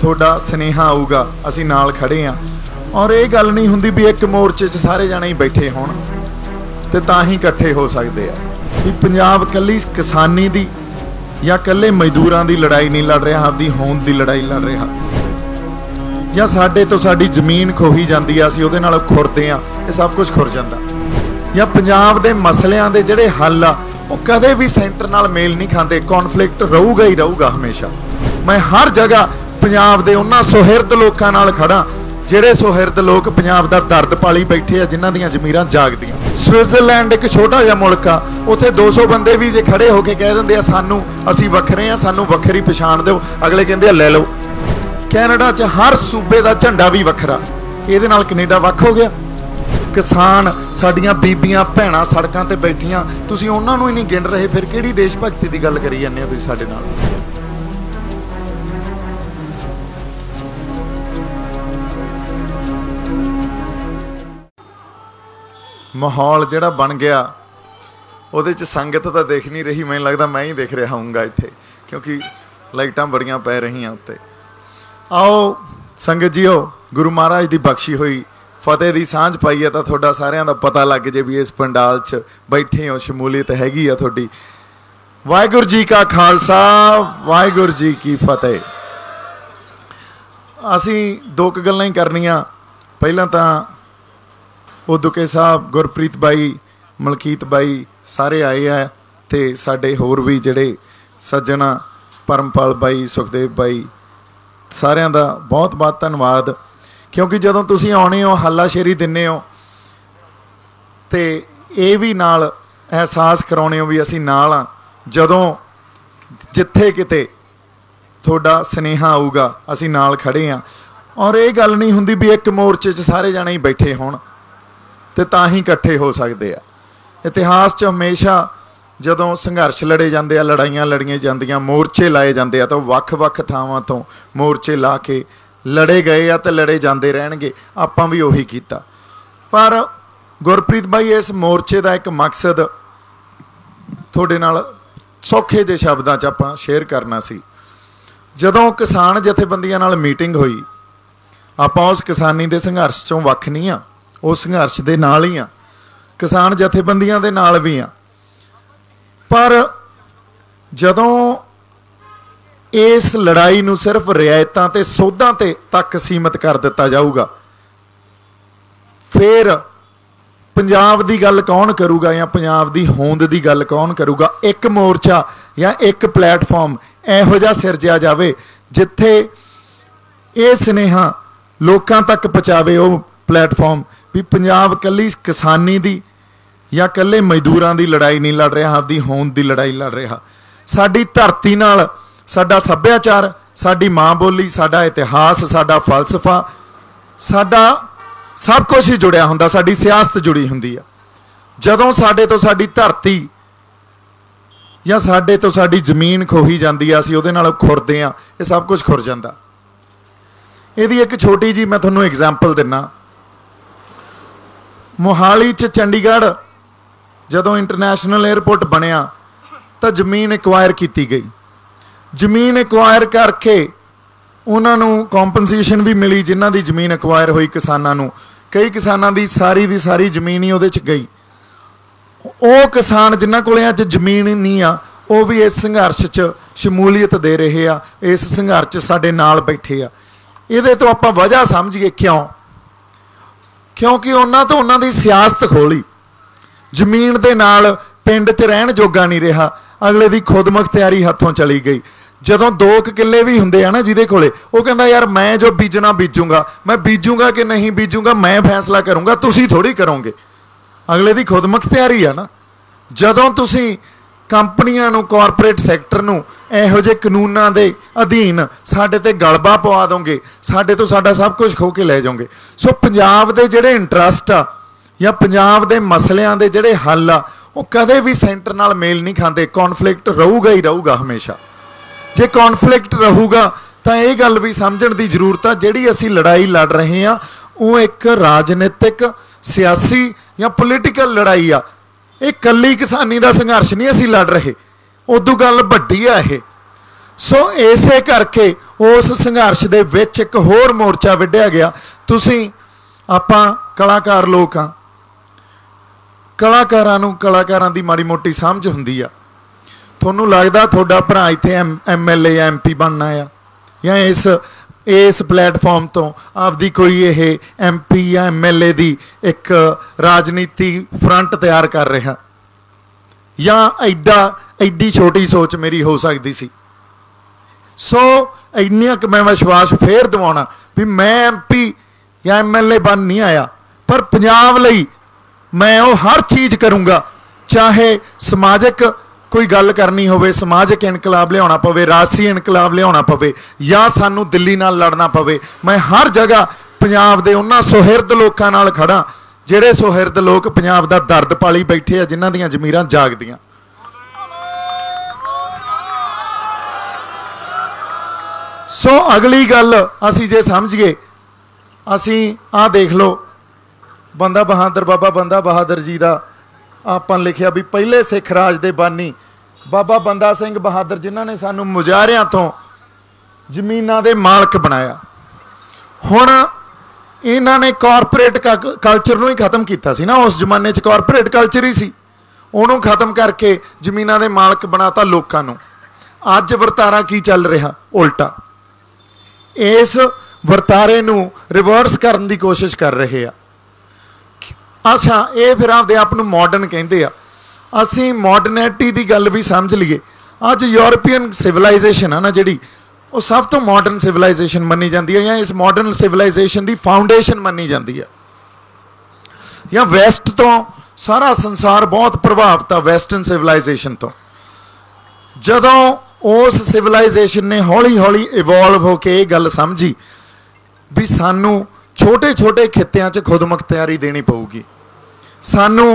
ਤੁਹਾਡਾ ਸੁਨੇਹਾ ਆਊਗਾ, ਅਸੀਂ ਨਾਲ खड़े हाँ। और ये गल नहीं हुंदी भी एक मोर्चे 'ਚ सारे जाने ही बैठे होण ते तां ही इकट्ठे हो सकते हैं। भी पंजाब कल्ली किसानी दी या कल्ले मजदूरां दी लड़ाई नहीं लड़ रहा, आपदी होंद दी लड़ाई लड़ रहा, या साडे तो साडी जमीन खोही जाती है, असीं उहदे नाल खुरदे हां, ये सब कुछ खुर जांदा, या पंजाब दे मसलियां दे जिहड़े हल आ वो कदे भी सेंटर नाल मेल नहीं खांदे। कॉन्फ्लिक्ट रहूगा ही रहूगा हमेशा। मैं हर जगह पंजाब दे उन्हां सुहिरद लोकां नाल खड़ा ਜਿਹੜੇ सुहिरद लोग पंजाब का दर्द पाली बैठे आ, जिन्हां दीयां ज़मीरां जागदियां। स्विट्जरलैंड एक छोटा जिहा मुल्क आ, उत्थे 200 बंदे भी जे खड़े होके कह दिंदे आ सानू असीं वखरे आ, सानू वखरी पछाण दिओ, अगले कहंदे आ लै लो। कैनेडा च हर सूबे का झंडा भी वखरा, इहदे नाल कनेडा वख हो गया। किसान साडियां बीबियां भैणां सड़कां ते बैठियां, तुसीं उन्हां नूं ही नहीं गिण रहे, फिर किहड़ी देश भगती की गल करी जांदे हो तुसीं साडे नाल। माहौल जिहड़ा बन गया उहदे च संगत तो देख नहीं रही, मैनूं लगदा मैं ही देख रहा हूँगा इत्थे, क्योंकि लाइटां बड़ियां पै रहीआं उत्ते। आओ संगत जीओ, गुरु महाराज की बख्शी हुई फतेह की सांझ पाई है, तो तुहाडा सारिआं दा पता लग जे भी इस पंडाल च बैठे हो, शमूलीयत हैगी आ तुहाडी। वाहिगुरू जी का खालसा, वाहिगुरू जी की फतेह। असीं दो क गल्लां ही करनियां। पहिलां तां उदुके साहब, गुरप्रीत बाई, मलकीत बाई सारे आए हैं, तो साडे होर भी जिहड़े सज्जन आ, परमपाल बाई, सुखदेव बाई, सारिआं दा बहुत बहुत धन्नवाद। क्योंकि जदों तुसीं आउणे हो, हल्लाशेरी दिंदे हो, तो ये भी नाल एहसास कराउने हो भी असीं नाल आ। जदों जिथे किते तुहाडा सुनेहा आऊगा, असीं नाल खड़े हाँ। और ये गल नहीं हुंदी भी एक मोर्चे 'ਚ सारे जाने ही बैठे होण ते तां ही इकट्ठे हो सकते आ। इतिहास च हमेशा जदों संघर्ष लड़े जाते आ, लड़ाइयां लड़ियां जांदियां, मोर्चे लाए जाते आ, तो वख-वख थावां तो मोर्चे ला के लड़े गए आ ते लड़े जाते रहणगे। आपां भी उही कीता। पर गुरप्रीत भाई, इस मोर्चे का एक मकसद तुहाडे नाल सौखे जे शब्दां च आपां शेयर करना सी। जदों किसान जथेबंदियां नाल मीटिंग हुई, आपां उस किसानी दे संघर्ष चों वख नहीं आ, उस संघर्ष के नाल ही आ, किसान जथेबंदियां दे नाल भी आ। पर जदों इस लड़ाई नूं सिर्फ रियायतां ते सोधां ते तक सीमित कर दिता जाऊगा, फिर पंजाब की गल कौन करूगा या पंजाब की होंद की गल कौन करूगा। एक मोर्चा या एक प्लेटफॉर्म इहो जिहा सिरजिया जावे जिथे ये सुनेहा लोकां तक पहुँचावे, वो प्लेटफॉर्म भी पंजाब कल्ली किसानी दी या कल्ले मजदूरां दी लड़ाई नहीं लड़ रहा, आपदी होंद दी लड़ाई लड़ रहा। साडी धरती नाल साडा सभ्याचार, साडी माँ बोली, साडा इतिहास, साडा फलसफा, साडा सब कुछ ही जुड़िया हुंदा, साडी सियासत जुड़ी हुंदी है। जदों साडे तो साडी धरती या साडे तो साडी जमीन खोही जाती है, असीं उहदे नाल खुरदे हां, ये सब कुछ खुर जांदा। इहदी एक छोटी जी मैं तुहानूं एग्जाम्पल दिना। मोहाली च चंडीगढ़ जदों इंटरनेशनल एयरपोर्ट बनिया तो जमीन एक्वायर की गई। जमीन एक्वायर करके उन्होंने कॉम्पनसेशन भी मिली, जिन्हों की जमीन एक्वायर हुई किसानों नूं। कई किसानों की सारी जमीन ही उहदे च गई। वो किसान जिन्हां कोले अज जमीन नहीं आ, वो भी इस संघर्ष च शमूलीयत दे रहे आ, इस संघर्ष साडे नाल बैठे आ। इहदे तो आपां वजह समझिए क्यों? क्योंकि उन्हां तो उन्हां दी सियासत खोली, जमीन दे नाल पिंड च रहण जोगा नहीं रहा, अगले दी खुदमुख्तियारी हथों चली गई। जदों 2 किले भी हुंदे आ ना जिहदे कोले, वो कहंदा यार मैं जो बीजना बीजूंगा, मैं बीजूंगा कि नहीं बीजूंगा मैं फैसला करूंगा, तुसीं थोड़ी करोगे। अगले दी खुदमुख्तियारी आ ना। जदों तुसीं कंपनियां नूं, कॉरपोरेट सैक्टर नूं इहो जे कानूनां दे अधीन साडे ते गलबा पवा दोगे, साडे तो साडा सब कुछ खो के लै जाओगे। सो पंजाब दे जिहड़े इंटरस्ट आ या पंजाब दे मसलियां दे जिहड़े हल आ, वो कदे भी सेंटर नाल मेल नहीं खांदे। कॉन्फ्लिक्ट रहूगा ही रहूगा हमेशा। जे कॉन्फ्लिक्ट रहूगा तो यह गल भी समझण दी जरूरत है, जिहड़ी असीं लड़ाई लड़ रहे हैं वो एक राजनीतिक, सियासी या पोलीटिकल लड़ाई आ। ये कल्ली किसानी का संघर्ष नहीं असीं लड़ रहे, उदों गल वड्डी आ। ये सो इसे करके उस संघर्ष दे विच एक होर मोर्चा विढ़िया गया। तुसीं आपां कलाकार लोग हाँ, कलाकारां दी माड़ी मोटी समझ हुंदी आ। तुहानूं लगदा तुहाडा भरा इत्थे MLA या MP बनना आ, या इस प्लेटफॉर्म तो आपदी कोई यह MP या MLA दी एक राजनीति फ्रंट तैयार कर रहा, या एडी छोटी सोच मेरी हो सकती सी। सो इन्नियां क मैं विश्वास फिर दिवाउणा भी मैं MP या MLA बन नहीं आया, पर पंजाब लई मैं वो हर चीज़ करूँगा, चाहे समाजिक कोई गल करनी होवे, समाजिक इनकलाब लियाउणा पवे, राजसी इनकलाब लियाउणा पवे, या सानू दिल्ली नाल लड़ना पवे, मैं हर जगह पंजाब दे उन्हां सुहिरद लोकां नाल खड़ा जिहड़े सुहिरद लोक पंजाब दा दर्द पाली बैठे आ, जिन्हां दीयां ज़मीरां जागदियां। सो अगली गल असी जे समझिए, असी आ देख लो बंदा बहादुर, बाबा बंदा बहादुर जी का आपां लिखिया भी पहले सिख राज दे बानी बाबा बंदा सिंह बहादुर, जिन्हां ने सानू मुजाहरियां तो जमीनां दे मालक बनाया। हुण इन्हां ने कॉरपोरेट कल्चर नूं ही खत्म कीता सी ना, उस जमाने च कॉरपोरेट कल्चर ही सी, उहनूं खत्म करके जमीनां दे मालक बनाता लोकां नूं। अज वरतारा की चल रहा उल्टा, इस वरतारे नूं रिवर्स करन दी कोशिश कर रहे आ। अच्छा, ये फिर आपदे आप नूं मॉडर्न कहिंदे आ, असीं मॉडर्निटी की गल भी समझ लीए। अज यूरोपीयन सिविलाइजेशन है ना जिहड़ी, वो सब तो मॉडर्न सिविलाइजेशन मनी जाती है, या इस मॉडर्न सिविलाइजेशन की फाउंडेशन मनी जाती है। या वैसट तो सारा संसार बहुत प्रभावित है वैसटर्न सिविलाइजेशन तो। जदों उस सिविलाइजेशन ने हौली हौली इवॉल्व होकर ये गल समझी भी सानू छोटे छोटे खित्तियां च खुद मुख्तियारी देनी पऊगी, सानू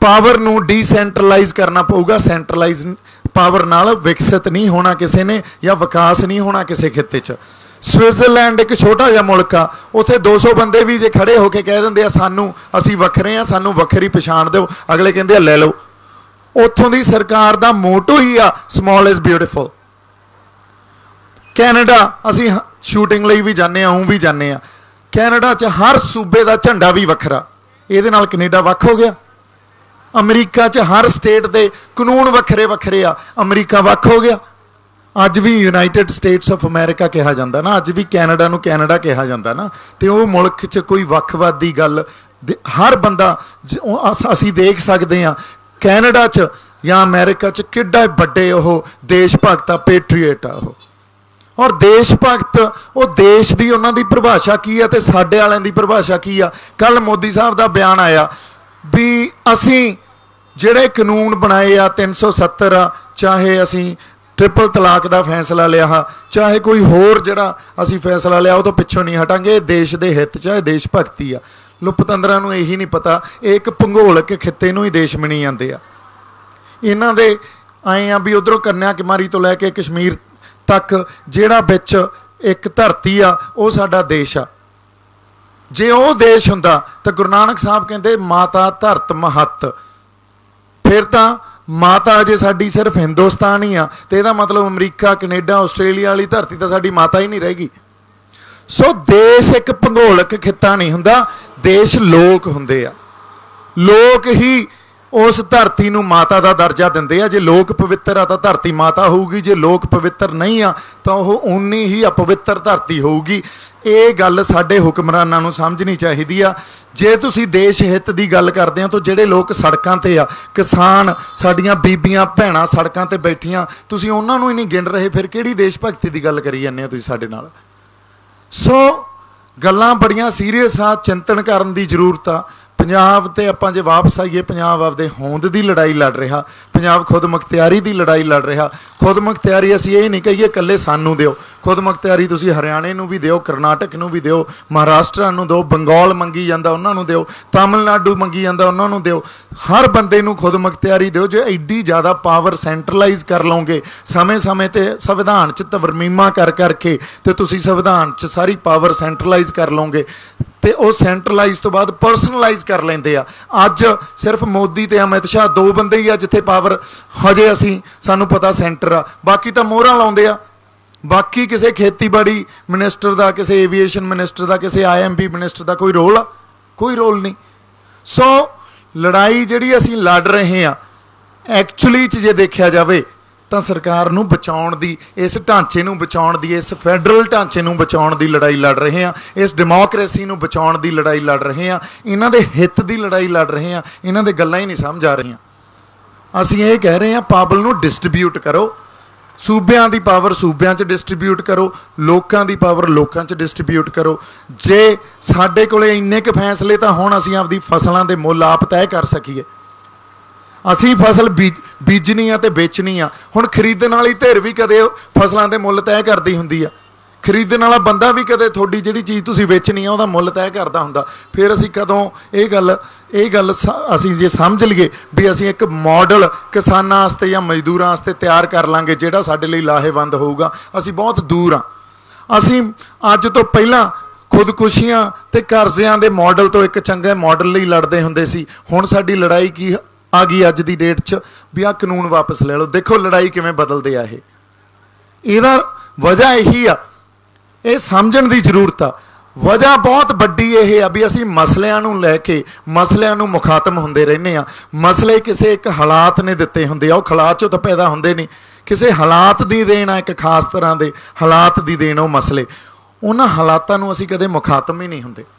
पावर नू डिसेंट्रलाइज करना पऊगा, सेंट्रलाइज पावर नाल विकसित नहीं होना किसी ने, या विकास नहीं होना किसी खित्ते च। स्विट्जरलैंड एक छोटा जिहा मुल्क आ, उत्थे 200 बंदे भी जे खड़े होके कह दिंदे आ सानू असीं वखरे आ, सानू वखरी पछाण दिओ, अगले कहंदे आ ले लो। उत्थों दी सरकार दा मोटो ही आ स्मॉल इज़ ब्यूटीफुल। कैनेडा असीं शूटिंग लई भी जाने आ, भी जाने आ, कैनेडा च हर सूबे का झंडा भी वखरा, ये नाल कनेडा वख हो गया। अमरीका च हर स्टेट के कानून वखरे वखरे आ, अमरीका वख हो गया। अज भी यूनाइटेड स्टेट्स ऑफ अमेरिका कहा जाता ना, अज भी कैनेडा नूं कैनेडा कहा जाता ना, तो वो मुल्क च कोई वखवादी गल हर बंदा असी देख सकते हैं। कैनेडा च या अमेरिका च किड्डा बड़े वो देश भगत आ, पेट्रीएट आ वो। और देश भगत वो देश की उन्होंने परिभाषा की है, तो साडे वालिਆਂ की परिभाषा की आ। कल मोदी साहब का बयान आया भी असी जिहड़े कानून बनाए आ 370 आ, चाहे असी ट्रिपल तलाक का फैसला लिया, चाहे कोई होर जिहड़ा असी फैसला लिया, वो तो पिछों नहीं हटांगे, देश के हित चाहे देश भगती आ। लुपतंदरां नूं यही नहीं पता, एक भूगोलक खित्ते नूं ही देश मनी जाते आ। इन्हां दे आए आ भी उधरों कन्याकुमारी तो लैके कश्मीर तक जिहड़ा विच एक धरती आ, वो साडा देश आ। जे वो देश हुंदा तो गुरु नानक साहब कहते माता धरत महत, फिर तो माता जे साडी सिर्फ हिंदुस्तान ही आ, तो यदा मतलब अमरीका कनेडा आस्ट्रेलिया वाली धरती तो साडी माता ही नहीं रहेगी। सो देश एक भूगोलक खित्ता नहीं हुंदा, देश लोक हुंदे आ। लोक ही उस धरती नूं माता का दर्जा दिंदे आ। जे लोक पवित्र आ तो धरती माता होगी, जे लोक पवित्र नहीं आ तो वह उन्नी ही अपवित्र धरती होगी। ये गल साडे हुक्मरानां नूं समझनी चाहिदी आ। जे तुसीं देश हित की गल करदे हो तो जिहड़े लोग सड़कां ते आ, किसान साडीआं बीबियां भैणां सड़कां ते बैठियां, तुसीं उन्हां नूं ही नहीं गिण रहे, फिर किहड़ी देश भगती की गल करी जांदे हो तुसीं साडे नाल। सो गल्लां बड़ियां सीरीयस आ, चिंतन करन दी जरूरत आ। पंजाब ते आपां जे वापस आईए, पंजाब आपदे होंद की लड़ाई लड़ रहा, पंजाब खुद मुख्तियारी की लड़ाई लड़ रहा। खुद मुख्तियारी असीं ये नहीं कहिए कल्ले सानू दिओ, खुद मुख्तियारी तुसीं हरियाणे नूं भी दिओ, करनाटक नूं भी दिओ, महाराष्ट्र नूं दिओ, बंगाल मंगी जांदा उन्हां नूं दिओ, तमिलनाडु मंगी जांदा उन्हां नूं दिओ, हर बंदे नूं खुद मुख्तियारी दिओ। जे एड्डी ज़्यादा पावर सेंट्रलाइज कर लओगे, समय समय ते संविधान च तरमीमां कर करके ते तुसीं संविधान च सारी पावर सेंट्रलाइज कर लओगे, ਤੇ ਉਹ ਸੈਂਟਰਲਾਈਜ਼ ਤੋਂ ਬਾਅਦ ਪਰਸਨਲਾਈਜ਼ ਕਰ ਲੈਂਦੇ ਆ। ਅੱਜ ਸਿਰਫ ਮੋਦੀ ਤੇ ਅਮਿਤ ਸ਼ਾਹ ਦੋ ਬੰਦੇ ਹੀ ਆ ਜਿੱਥੇ ਪਾਵਰ ਹਜੇ ਸਾਨੂੰ ਪਤਾ ਸੈਂਟਰ ਆ, ਬਾਕੀ ਤਾਂ ਮੋਹਰਾਂ ਲਾਉਂਦੇ ਆ। ਬਾਕੀ ਕਿਸੇ ਖੇਤੀਬਾੜੀ ਮਿਨਿਸਟਰ ਦਾ, ਕਿਸੇ ਏਵੀਏਸ਼ਨ ਮਿਨਿਸਟਰ ਦਾ, ਕਿਸੇ IMB ਮਿਨਿਸਟਰ ਦਾ ਕੋਈ ਰੋਲ ਆ? ਕੋਈ ਰੋਲ ਨਹੀਂ। ਸੋ ਲੜਾਈ ਜਿਹੜੀ ਅਸੀਂ ਲੜ ਰਹੇ ਹਾਂ ਐਕਚੁਅਲੀ 'ਚ ਜੇ ਦੇਖਿਆ ਜਾਵੇ ਤਾਂ ਸਰਕਾਰ ਨੂੰ ਬਚਾਉਣ ਦੀ, ਇਸ ਢਾਂਚੇ ਨੂੰ ਬਚਾਉਣ ਦੀ, ਇਸ ਫੈਡਰਲ ਢਾਂਚੇ ਨੂੰ ਬਚਾਉਣ ਦੀ ਲੜਾਈ ਲੜ ਰਹੇ ਹਾਂ, ਇਸ ਡੈਮੋਕ੍ਰੇਸੀ ਨੂੰ ਬਚਾਉਣ ਦੀ ਲੜਾਈ ਲੜ ਰਹੇ ਹਾਂ, ਇਹਨਾਂ ਦੇ ਹਿੱਤ ਦੀ ਲੜਾਈ ਲੜ ਰਹੇ ਹਾਂ। ਇਹਨਾਂ ਦੇ ਗੱਲਾਂ ਹੀ ਨਹੀਂ ਸਮਝ ਆ ਰਹੀਆਂ। ਅਸੀਂ ਇਹ ਕਹਿ ਰਹੇ ਹਾਂ ਪਾਵਰ ਨੂੰ ਡਿਸਟ੍ਰੀਬਿਊਟ ਕਰੋ, सूबियां दी पावर सूबियां च डिस्ट्रीब्यूट करो, लोकां दी पावर लोकां च डिस्ट्रीब्यूट करो। जे साडे कोले इन्ने क फैसले तां हुण असीं आपदी फसलां दे मुੱਲ आप तय कर सकीए। असीं फसल बीजनी आ ते बेचनी आ। हुण खरीदण वाली धिर भी कदे फसलां दे मुੱਲ तय करदी हुंदी आ, खरीदण वाला बंदा भी कदे थोड़ी जिहड़ी चीज़ तुसीं वेचनी आ उहदा मुੱਲ तय करदा हुंदा। फिर असीं कदों ਇਹ ਗੱਲ ਅਸੀਂ ਜੇ ਸਮਝ ਲਈਏ ਵੀ ਅਸੀਂ ਇੱਕ ਮਾਡਲ ਕਿਸਾਨਾਂ ਵਾਸਤੇ ਜਾਂ ਮਜ਼ਦੂਰਾਂ ਵਾਸਤੇ ਤਿਆਰ ਕਰ ਲਾਂਗੇ ਜਿਹੜਾ ਸਾਡੇ ਲਈ ਲਾਹੇਵੰਦ ਹੋਊਗਾ, ਅਸੀਂ ਬਹੁਤ ਦੂਰ ਹਾਂ। ਅਸੀਂ ਅੱਜ ਤੋਂ ਪਹਿਲਾਂ ਖੁਦਕੁਸ਼ੀਆਂ ਤੇ ਕਰਜ਼ਿਆਂ ਦੇ ਮਾਡਲ ਤੋਂ ਇੱਕ ਚੰਗੇ ਮਾਡਲ ਲਈ ਲੜਦੇ ਹੁੰਦੇ ਸੀ। ਹੁਣ ਸਾਡੀ ਲੜਾਈ ਕੀ ਆ ਗਈ ਅੱਜ ਦੀ ਡੇਟ 'ਚ ਵੀ ਆਹ ਕਾਨੂੰਨ ਵਾਪਸ ਲੈ ਲਓ। ਦੇਖੋ ਲੜਾਈ ਕਿਵੇਂ ਬਦਲਦੇ ਆ। ਇਹਦਾ ਵਜ੍ਹਾ ਇਹੀ ਆ, ਇਹ ਸਮਝਣ ਦੀ ਜ਼ਰੂਰਤ ਆ। वजह बहुत वड्डी यह है भी असी मसलियां नूं लैके मसलियां नूं मुखातम होंदे रहने आ। मसले किसी एक हालात ने दिते होंदे आ, हालात चों तां पैदा होंदे नहीं, किसी हालात दी देन आ, एक खास तरह के हालात दी देन आ। मसले उन्हां हालातां नूं असी कदे मुखातम ही नहीं होंदे।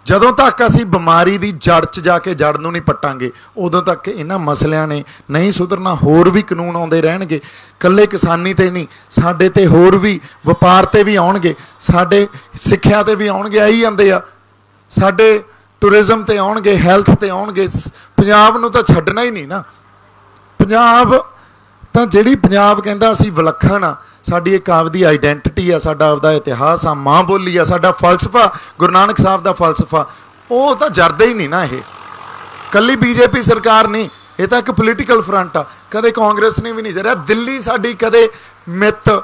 जदों तक असी बीमारी की जड़ च जाके जड़ नूं नहीं पट्टांगे उदों तक इन्हां मसलियां ने नहीं सुधरना। होर भी कानून आउंदे रहणगे, कल्ले किसानी ते नहीं, साडे ते होर भी वपार ते भी आउणगे, साडे सिक्ख्या ते भी आउणगे, आई जांदे आ, साडे टूरिज़म ते आउणगे, हैल्थ ते आउणगे। पंजाब नूं तां छड्डना ही नहीं ना। पंजाब तां जिहड़ी पंजाब कहंदा असीं विलखण आ, साडी एक आपदी आइडेंटिटी आ, साडा आपदा इतिहास आ, माँ बोली आ, साडा फलसफा गुरु नानक साहब दा फलसफा, वो तो जरदा ही नहीं ना। ये कल्ली BJP सरकार नहीं, ये तो एक पोलीटिकल फ्रंट आ। कदे कांग्रेस ने भी नहीं जरिया। दिल्ली साडी कदे मित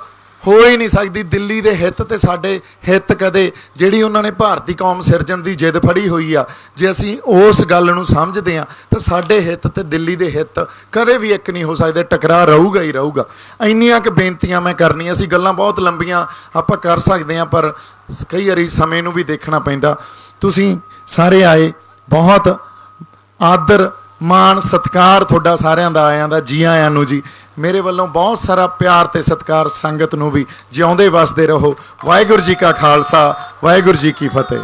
हो ही नहीं सकती। दिल्ली दे हित ते साडे हित कदे जिहड़ी उन्होंने भारती कौम सिरजण की जिद फड़ी हुई आ, जे असीं उस गल नूं समझदे आ तो साडे हित ते दिल्ली दे हित कदे भी एक नहीं हो सकते, टकरा रहूगा ही रहूगा। इन्नियां क बेनतियां मैं करनी, असीं गल्लां बहुत लंबियां आपां कर सकदे हां पर कई वारी समय नूं भी देखना पैंदा। तुसीं सारे आए, बहुत आदर मान सत्कार तुहाडा सारिਆਂ ਦਾ आयां दा, जी आयां नूं जी। मेरे वालों बहुत सारा प्यार ते सत्कार, संगत नूं भी जिउंदे वसदे रहो। वाहिगुरू जी का खालसा, वाहिगुरू जी की फतेह।